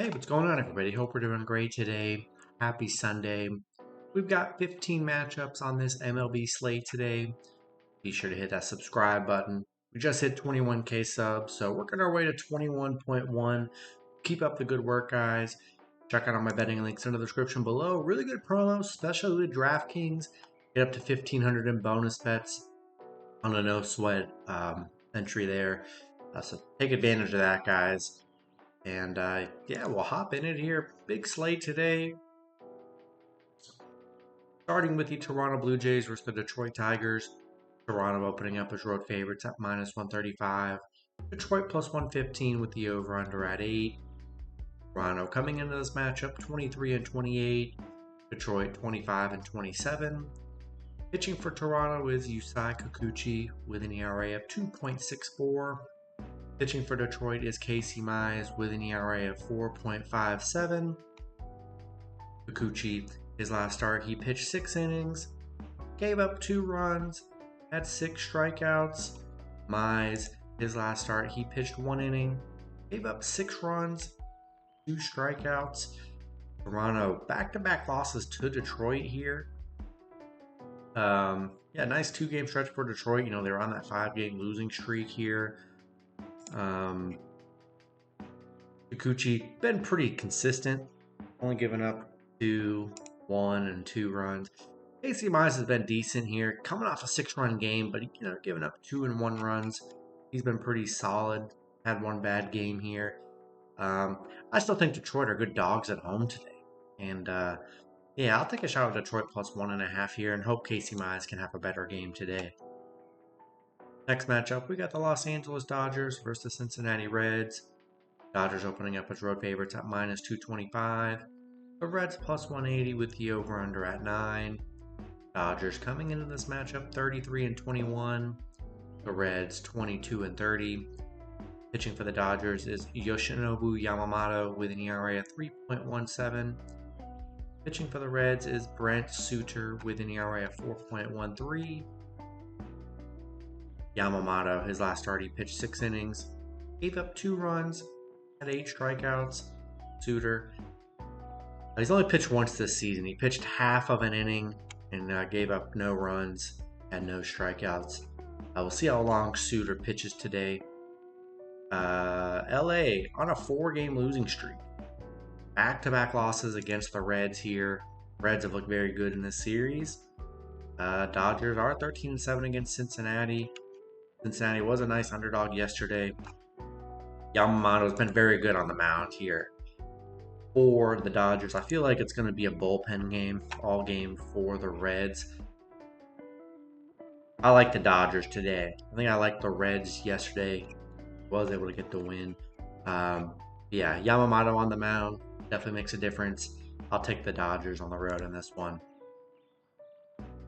Hey, what's going on, everybody? Hope we're doing great today. Happy Sunday. We've got 15 matchups on this MLB slate today. Be sure to hit that subscribe button. We just hit 21K subs, so working our way to 21.1. Keep up the good work, guys. Check out all my betting links in the description below. Really good promos, especially with DraftKings. Get up to 1,500 in bonus bets on a no sweat entry there. So take advantage of that, guys. And yeah, we'll hop in it here. Big slate today. Starting with the Toronto Blue Jays versus the Detroit Tigers. Toronto opening up as road favorites at -135. Detroit plus 115 with the over-under at 8. Toronto coming into this matchup 23-28. Detroit 25-27. Pitching for Toronto is Yusei Kikuchi with an ERA of 2.64. Pitching for Detroit is Casey Mize with an ERA of 4.57. Kikuchi, his last start, he pitched 6 innings, gave up 2 runs, had 6 strikeouts. Mize, his last start, he pitched 1 inning, gave up 6 runs, 2 strikeouts. Toronto, back-to-back losses to Detroit here. Yeah, nice 2-game stretch for Detroit. You know, they were on that 5-game losing streak here. Kikuchi been pretty consistent, only giving up 2, 1, and 2 runs. Casey Mize has been decent here, coming off a 6-run game, but giving up 2 and 1 runs. He's been pretty solid. Had 1 bad game here. I still think Detroit are good dogs at home today, and yeah, I'll take a shot at Detroit plus 1.5 here, and hope Casey Mize can have a better game today. Next matchup, we got the Los Angeles Dodgers versus the Cincinnati Reds. Dodgers opening up as road favorites at -225. The Reds plus 180 with the over-under at 9. Dodgers coming into this matchup 33-21. The Reds 22-30. Pitching for the Dodgers is Yoshinobu Yamamoto with an ERA of 3.17. Pitching for the Reds is Brent Suter with an ERA of 4.13. Yamamoto, his last start, he pitched 6 innings, gave up 2 runs, had 8 strikeouts. Suter, he's only pitched once this season. He pitched half of an inning and gave up no runs, had no strikeouts. We'll see how long Suter pitches today. LA on a 4-game losing streak. Back-to-back losses against the Reds here. Reds have looked very good in this series. Dodgers are 13-7 against Cincinnati. Cincinnati was a nice underdog yesterday. Yamamoto's been very good on the mound here for the Dodgers. I feel like it's going to be a bullpen game, all game for the Reds. I like the Dodgers today. I think I liked the Reds yesterday. Was able to get the win. Yeah, Yamamoto on the mound definitely makes a difference. I'll take the Dodgers on the road in this one.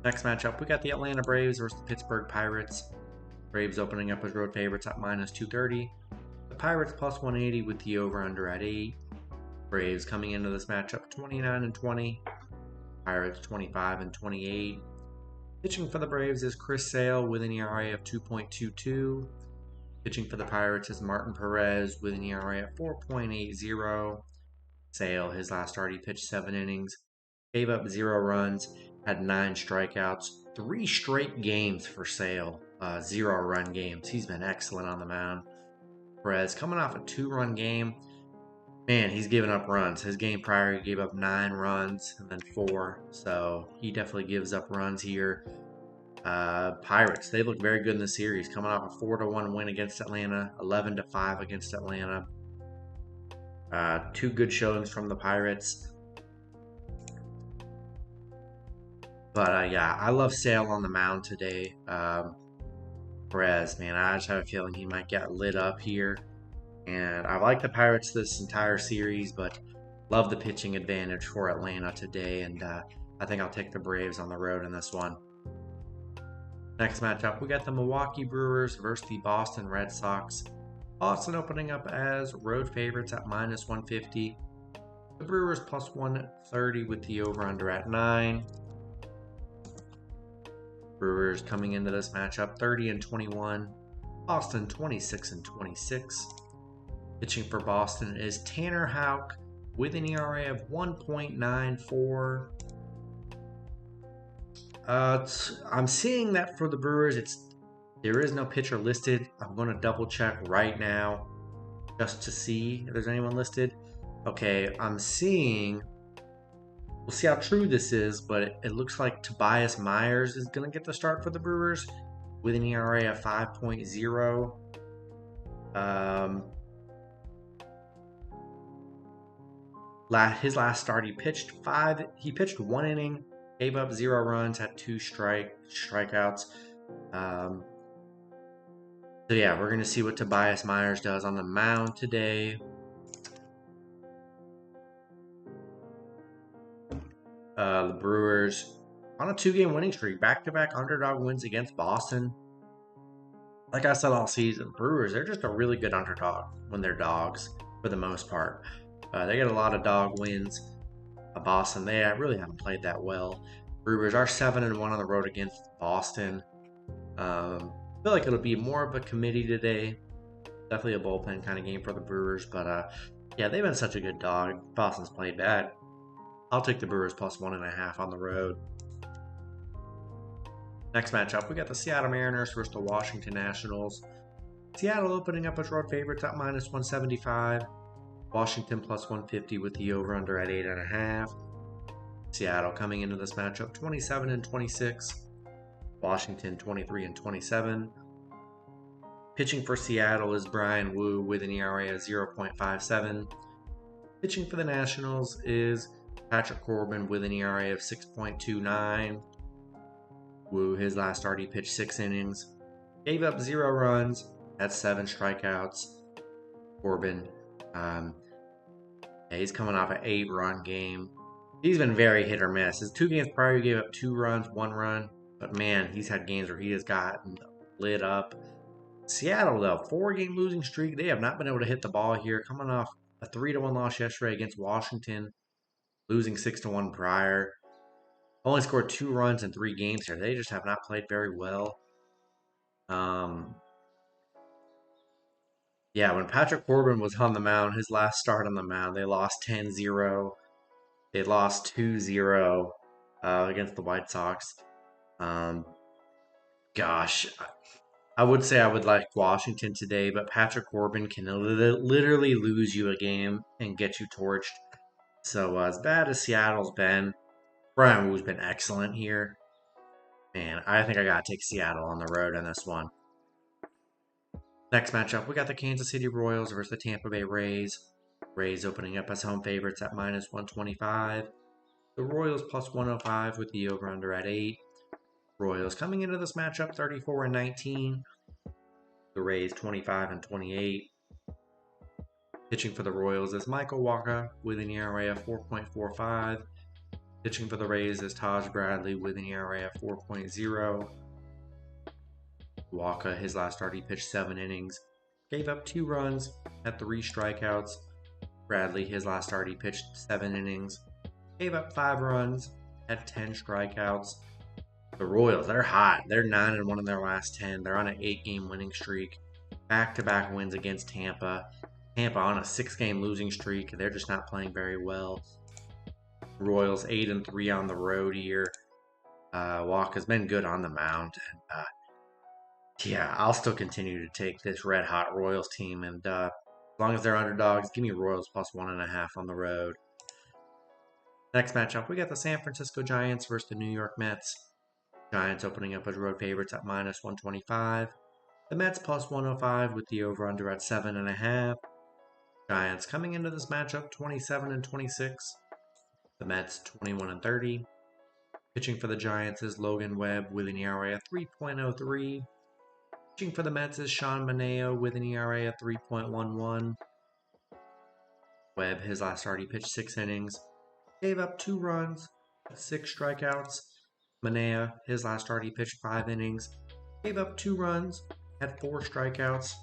Next matchup, we got the Atlanta Braves versus the Pittsburgh Pirates. Braves opening up as road favorites at -230. The Pirates plus 180 with the over-under at 8. Braves coming into this matchup 29-20. Pirates 25-28. Pitching for the Braves is Chris Sale with an ERA of 2.22. Pitching for the Pirates is Martin Perez with an ERA of 4.80. Sale, his last start, he pitched 7 innings, gave up 0 runs, had 9 strikeouts. 3 straight games for Sale, 0-run games. He's been excellent on the mound. Perez coming off a 2-run game. Man, he's given up runs. His game prior, he gave up 9 runs and then 4. So he definitely gives up runs here. Pirates, they look very good in the series. Coming off a 4-1 win against Atlanta, 11-5 against Atlanta. 2 good showings from the Pirates. But yeah, I love Sale on the mound today. Perez, man, I just have a feeling he might get lit up here. And I like the Pirates this entire series, but love the pitching advantage for Atlanta today. And I think I'll take the Braves on the road in this one. Next matchup, we got the Milwaukee Brewers versus the Boston Red Sox. Boston opening up as road favorites at -150. The Brewers plus 130 with the over-under at 9. Brewers coming into this matchup 30-21. Boston 26-26. Pitching for Boston is Tanner Houck with an ERA of 1.94. I'm seeing that for the Brewers, there is no pitcher listed. I'm going to double check right now just to see if there's anyone listed. Okay, I'm seeing. We'll see how true this is, but it looks like Tobias Myers is going to get the start for the Brewers with an ERA of 5.0. His last start, he pitched 1 inning, gave up 0 runs, had 2 strikeouts. So yeah, we're going to see what Tobias Myers does on the mound today. The Brewers on a 2-game winning streak, back-to-back underdog wins against Boston. Like I said all season, Brewers, they're just a really good underdog when they're dogs for the most part. They get a lot of dog wins. Boston, they really haven't played that well. Brewers are 7-1 on the road against Boston. I feel like it'll be more of a committee today. Definitely a bullpen kind of game for the Brewers, but yeah, they've been such a good dog. Boston's played bad. I'll take the Brewers plus 1.5 on the road. Next matchup, we got the Seattle Mariners versus the Washington Nationals. Seattle opening up as road favorites at -175. Washington plus 150 with the over-under at 8.5. Seattle coming into this matchup 27-26. Washington 23-27. Pitching for Seattle is Brian Wu with an ERA of 0.57. Pitching for the Nationals is Patrick Corbin with an ERA of 6.29. Wu, his last start, he pitched 6 innings, gave up 0 runs, had 7 strikeouts. Corbin, he's coming off an 8-run game. He's been very hit or miss. His 2 games prior, he gave up 2 runs, 1 run. But man, he's had games where he has gotten lit up. Seattle, though, 4-game losing streak. They have not been able to hit the ball here. Coming off a 3-1 loss yesterday against Washington, losing 6-1 prior. Only scored 2 runs in 3 games here. They just have not played very well. Yeah, when Patrick Corbin was on the mound, his last start on the mound, they lost 10-0. They lost 2-0 against the White Sox. Gosh, I would say I would like Washington today, but Patrick Corbin can literally lose you a game and get you torched. So as bad as Seattle's been, Brian Wu's been excellent here. Man, I think I got to take Seattle on the road in this one. Next matchup, we got the Kansas City Royals versus the Tampa Bay Rays. Rays opening up as home favorites at -125. The Royals plus 105 with the over-under at 8. Royals coming into this matchup 34-19. The Rays 25-28. Pitching for the Royals is Michael Wacha with an ERA of 4.45. Pitching for the Rays is Taj Bradley with an ERA of 4.0. Wacha, his last start, he pitched 7 innings, gave up 2 runs, had 3 strikeouts. Bradley, his last start, he pitched 7 innings, gave up 5 runs, had 10 strikeouts. The Royals, they're hot. They're 9-1 in their last 10. They're on an 8-game winning streak. Back-to-back wins against Tampa. Tampa on a 6-game losing streak. They're just not playing very well. Royals 8-3 on the road here. Walker's been good on the mound. And, yeah, I'll still continue to take this red-hot Royals team. And as long as they're underdogs, give me Royals plus 1.5 on the road. Next matchup, we got the San Francisco Giants versus the New York Mets. Giants opening up as road favorites at -125. The Mets plus 105 with the over-under at 7.5. Giants coming into this matchup 27-26. The Mets 21-30. Pitching for the Giants is Logan Webb with an ERA of 3.03. Pitching for the Mets is Sean Manaea with an ERA of 3.11. Webb, his last start, he pitched 6 innings, gave up 2 runs, 6 strikeouts. Manaea, his last start, he pitched 5 innings, gave up 2 runs, had 4 strikeouts.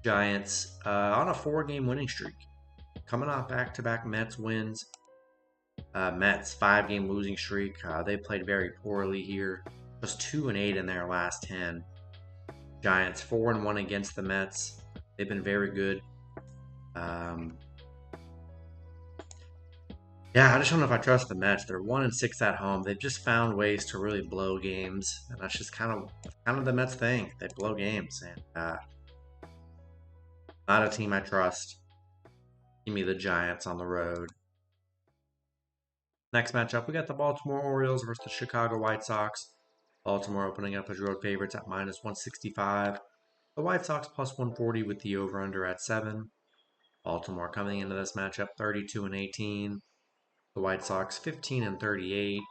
Giants on a 4-game winning streak. Coming off back-to-back Mets wins. Mets 5-game losing streak. They played very poorly here. Just 2-8 in their last 10. Giants 4-1 against the Mets. They've been very good. Yeah, I just don't know if I trust the Mets. They're 1-6 at home. They've just found ways to really blow games, and that's just kind of the Mets thing. They blow games, and not a team I trust. Give me the Giants on the road. Next matchup, we got the Baltimore Orioles versus the Chicago White Sox. Baltimore opening up as road favorites at -165. The White Sox +140 with the over/under at 7. Baltimore coming into this matchup 32-18. The White Sox 15-38.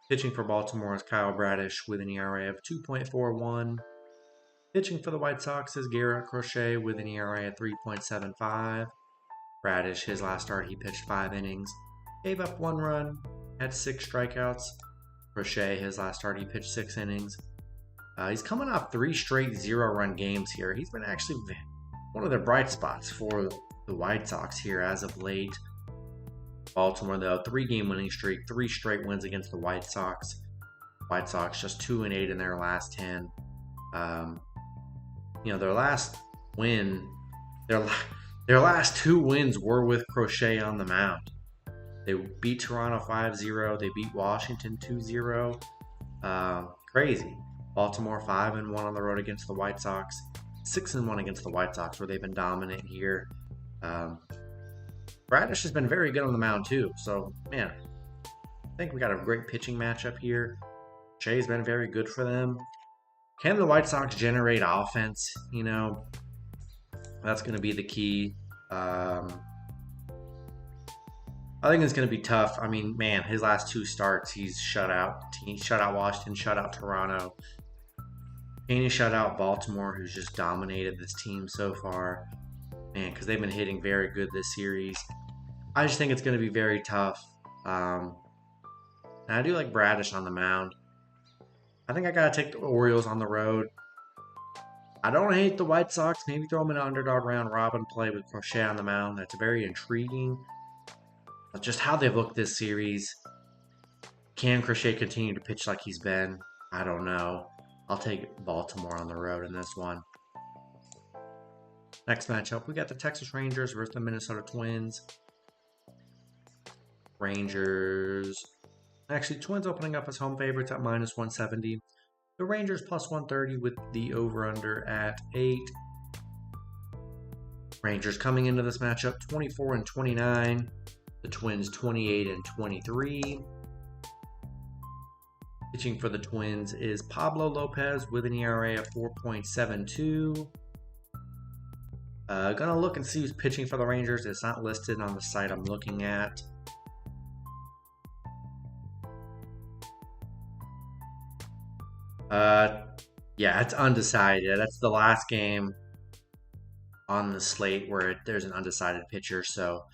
Pitching for Baltimore is Kyle Bradish with an ERA of 2.41. Pitching for the White Sox is Garrett Crochet with an ERA of 3.75. Bradish, his last start, he pitched 5 innings, gave up 1 run, had 6 strikeouts. Crochet, his last start, he pitched 6 innings. He's coming off 3 straight 0-run games here. He's been actually one of the bright spots for the White Sox here as of late. Baltimore, though, 3-game winning streak, 3 straight wins against the White Sox. White Sox just 2-8 in their last 10. Their last win, their last 2 wins were with Crochet on the mound. They beat Toronto 5-0. They beat Washington 2-0. Crazy. Baltimore 5-1 on the road against the White Sox. 6-1 against the White Sox, where they've been dominant here. Bradish has been very good on the mound too. So, man, I think we got a great pitching matchup here. Shay's been very good for them. Can the White Sox generate offense? That's going to be the key. I think it's going to be tough. I mean, man, his last 2 starts, he's shut out Washington, shut out Toronto. And he shut out Baltimore, who's just dominated this team so far. Man, because they've been hitting very good this series. I just think it's going to be very tough. And I do like Bradish on the mound. I think I got to take the Orioles on the road. I don't hate the White Sox. Maybe throw them in an underdog round robin play with Crochet on the mound. That's very intriguing. But just how they've looked this series. Can Crochet continue to pitch like he's been? I don't know. I'll take Baltimore on the road in this one. Next matchup, we got the Texas Rangers versus the Minnesota Twins. Twins opening up as home favorites at -170. The Rangers +130 with the over/under at 8. Rangers coming into this matchup 24-29. The Twins 28-23. Pitching for the Twins is Pablo Lopez with an ERA of 4.72. Gonna look and see who's pitching for the Rangers. It's not listed on the site I'm looking at. Yeah, it's undecided. That's the last game on the slate where there's an undecided pitcher. So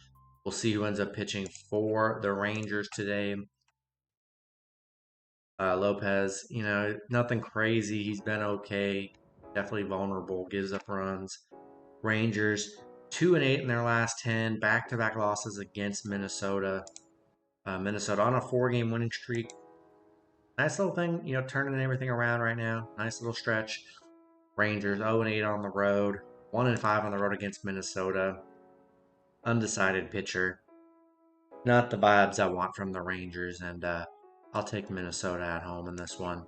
we'll see who ends up pitching for the Rangers today. Lopez, nothing crazy. He's been okay. Definitely vulnerable. Gives up runs. Rangers 2-8 in their last 10. Back-to-back losses against Minnesota. Minnesota on a 4-game winning streak. Nice little thing, turning everything around right now. Nice little stretch. Rangers 0-8 on the road. 1-5 on the road against Minnesota. Undecided pitcher. Not the vibes I want from the Rangers, and I'll take Minnesota at home in this one.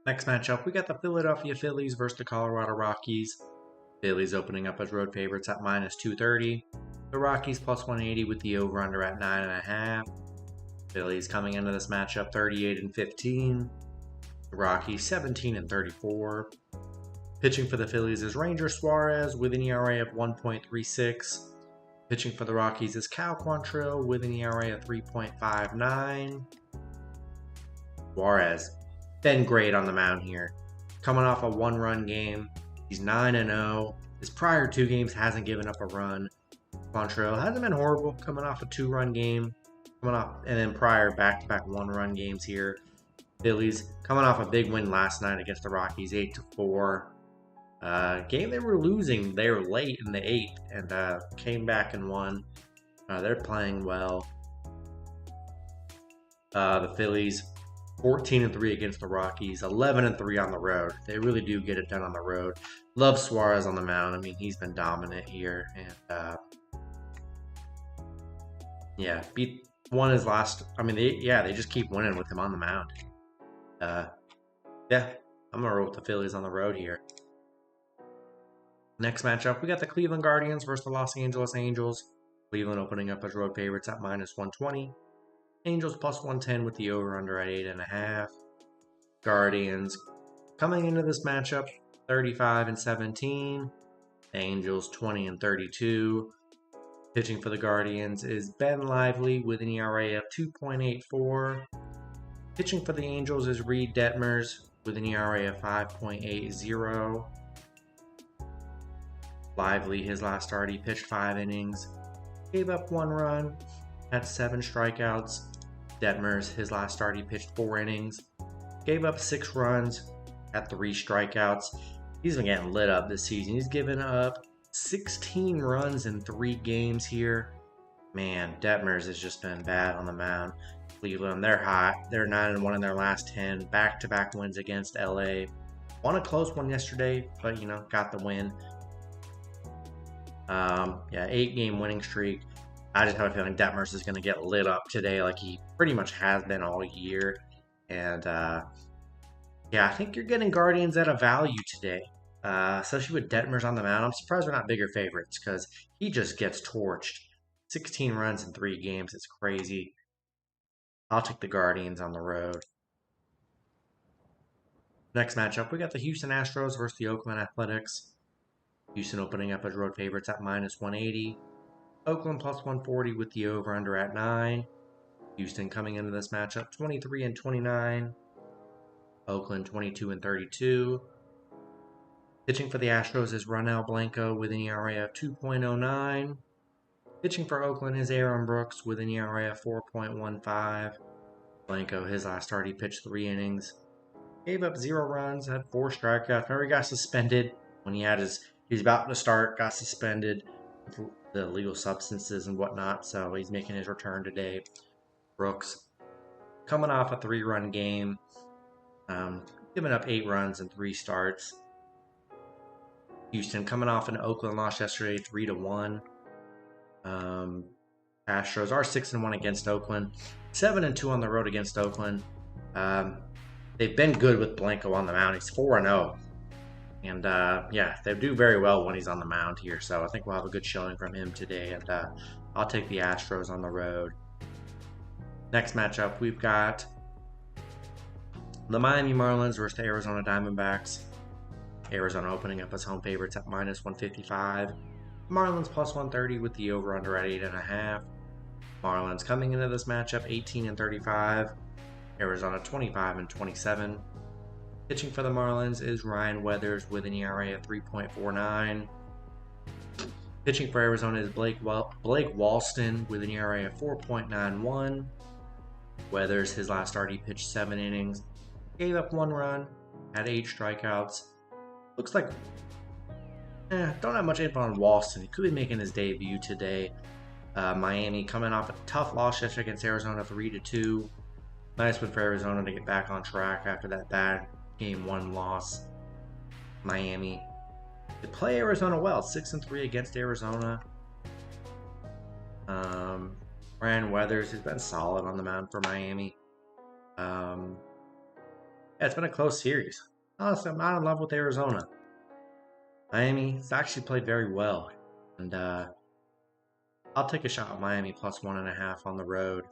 Next matchup, we got the Philadelphia Phillies versus the Colorado Rockies. Phillies opening up as road favorites at -230. The Rockies +180 with the over/under at 9.5. Phillies coming into this matchup 38-15. The Rockies 17-34. Pitching for the Phillies is Ranger Suarez with an ERA of 1.36. Pitching for the Rockies is Cal Quantrill with an ERA of 3.59. Suarez, been great on the mound here. Coming off a 1-run game. He's 9-0. His prior 2 games hasn't given up a run. Quantrill hasn't been horrible, coming off a 2-run game. And then prior back-to-back 1-run games here. Phillies coming off a big win last night against the Rockies, 8-4. Game they were losing there late in the 8th and came back and won. They're playing well. The Phillies 14-3 against the Rockies, 11-3 on the road. They really do get it done on the road. Love Suarez on the mound. I mean, he's been dominant here, and yeah, won his last. I mean, they just keep winning with him on the mound. Yeah, I'm gonna roll with the Phillies on the road here. Next matchup, we got the Cleveland Guardians versus the Los Angeles Angels. Cleveland opening up as road favorites at -120. Angels +110 with the over/under at 8.5. Guardians coming into this matchup 35-17. Angels 20-32. Pitching for the Guardians is Ben Lively with an ERA of 2.84. Pitching for the Angels is Reed Detmers with an ERA of 5.80. Lively, his last start, he pitched 5 innings, gave up 1 run, had 7 strikeouts. Detmers, his last start, he pitched 4 innings, gave up 6 runs, had 3 strikeouts. He's been getting lit up this season. He's given up 16 runs in 3 games here. Man, Detmers has just been bad on the mound. Cleveland, they're hot. They're 9-1 in their last 10. Back-to-back wins against LA. Won a close one yesterday, but, got the win. 8-game winning streak. I just have a feeling Detmers is going to get lit up today like he pretty much has been all year. And, I think you're getting Guardians at a value today, especially with Detmers on the mound. I'm surprised we're not bigger favorites because he just gets torched. 16 runs in 3 games. It's crazy. I'll take the Guardians on the road. Next matchup, we got the Houston Astros versus the Oakland Athletics. Houston opening up as road favorites at -180. Oakland +140 with the over/under at 9. Houston coming into this matchup 23-29. Oakland 22-32. Pitching for the Astros is Ronel Blanco with an ERA of 2.09. Pitching for Oakland is Aaron Brooks with an ERA of 4.15. Blanco, his last start, he pitched 3 innings, gave up 0 runs, had 4 strikeouts. Remember, he got suspended when he's about to start, got suspended for the illegal substances and whatnot, so he's making his return today. Brooks, coming off a 3-run game, giving up 8 runs in 3 starts. Houston coming off an Oakland loss yesterday, 3-1. Astros are 6-1 against Oakland, 7-2 on the road against Oakland. They've been good with Blanco on the mound. He's 4-0. And, they do very well when he's on the mound here. So I think we'll have a good showing from him today. And I'll take the Astros on the road. Next matchup, we've got the Miami Marlins versus the Arizona Diamondbacks. Arizona opening up as home favorites at -155. Marlins +130 with the over/under at 8.5. Marlins coming into this matchup 18-35. Arizona 25-27. Pitching for the Marlins is Ryan Weathers with an ERA of 3.49. Pitching for Arizona is Blake Walston with an ERA of 4.91. Weathers, his last start, he pitched 7 innings, gave up 1 run, had 8 strikeouts. Looks like don't have much info on Walston. He could be making his debut today. Miami coming off a tough loss yesterday against Arizona, 3-2. Nice win for Arizona to get back on track after that bad Game 1 loss. Miami, they play Arizona well, 6-3 against Arizona. Ryan Weathers has been solid on the mound for Miami. It's been a close series. Honestly, I'm not in love with Arizona. Miami's actually played very well. And I'll take a shot at Miami +1.5 on the road.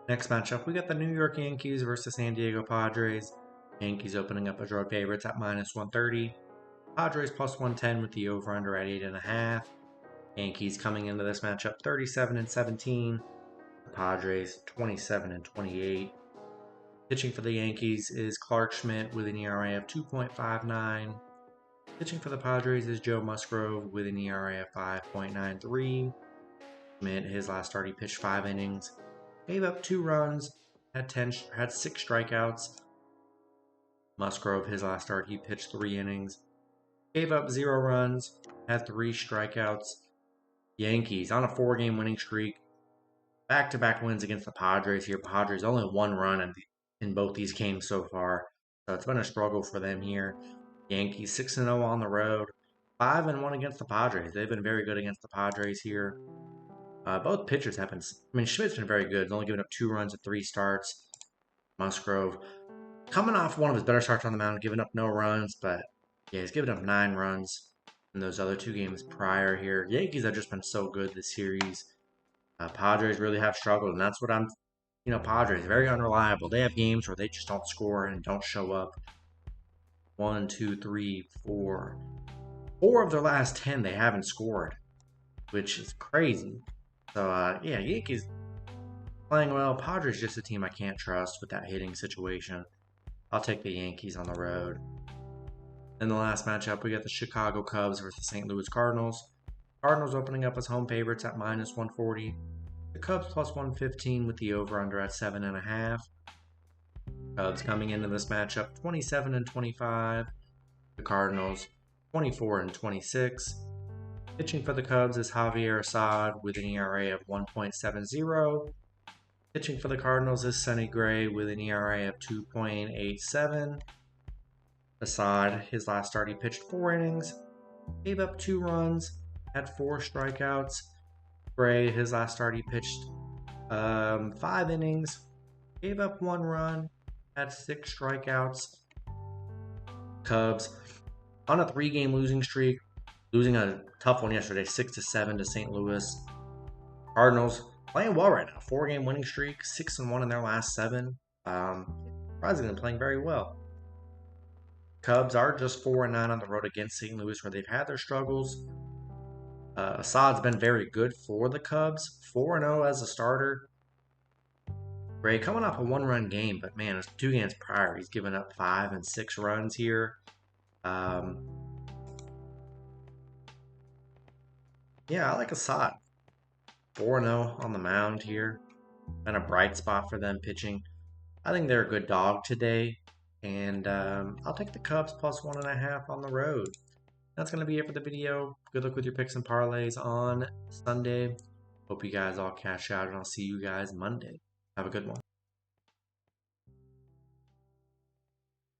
Next matchup, we got the New York Yankees versus San Diego Padres. Yankees opening up as road favorites at -130. Padres +110 with the over/under at 8.5. Yankees coming into this matchup 37-17. The Padres 27-28. Pitching for the Yankees is Clark Schmidt with an ERA of 2.59. Pitching for the Padres is Joe Musgrove with an ERA of 5.93. Schmidt, his last start, he pitched 5 innings, gave up 2 runs, had 6 strikeouts. Musgrove, his last start, he pitched 3 innings, gave up 0 runs, had 3 strikeouts. Yankees on a 4-game winning streak. back-to-back wins against the Padres here. Padres only one run in both these games so far, so it's been a struggle for them here. Yankees 6-0 on the road, 5-1 against the Padres. They've been very good against the Padres here. Both pitchers have been. I mean, Schmidt's been very good. He's only given up 2 runs in 3 starts. Musgrove coming off one of his better starts on the mound, giving up no runs, but yeah, he's given up 9 runs in those other 2 games prior here. Yankees have just been so good this series. Padres really have struggled, and that's what Padres, very unreliable. They have games where they just don't score and don't show up. 1, 2, 3, 4. 4 of their last 10 they haven't scored, which is crazy. So, yeah, Yankees playing well. Padres just a team I can't trust with that hitting situation. I'll take the Yankees on the road. In the last matchup, we got the Chicago Cubs versus the St. Louis Cardinals. Cardinals opening up as home favorites at -140. The Cubs +115 with the over-under at 7.5. Cubs coming into this matchup 27-25. The Cardinals 24-26. Pitching for the Cubs is Javier Assad with an ERA of 1.70. Pitching for the Cardinals is Sonny Gray with an ERA of 2.87. Assad, his last start, he pitched 4 innings, gave up 2 runs, had 4 strikeouts. Gray, his last start, he pitched 5 innings, gave up 1 run, had 6 strikeouts. Cubs on a 3-game losing streak, losing a tough one yesterday, 6-7 to St. Louis. Cardinals playing well right now, 4-game winning streak, 6-1 in their last 7. Surprisingly, playing very well. Cubs are just 4-9 on the road against St. Louis, where they've had their struggles. Assad's been very good for the Cubs, 4-0 as a starter. Gray coming off a 1-run game, but man, it's 2 games prior. He's given up 5 and 6 runs here. Yeah, I like Assad. 4-0 on the mound here. Been a bright spot for them pitching. I think they're a good dog today. And I'll take the Cubs +1.5 on the road. That's going to be it for the video. Good luck with your picks and parlays on Sunday. Hope you guys all cash out, and I'll see you guys Monday. Have a good one.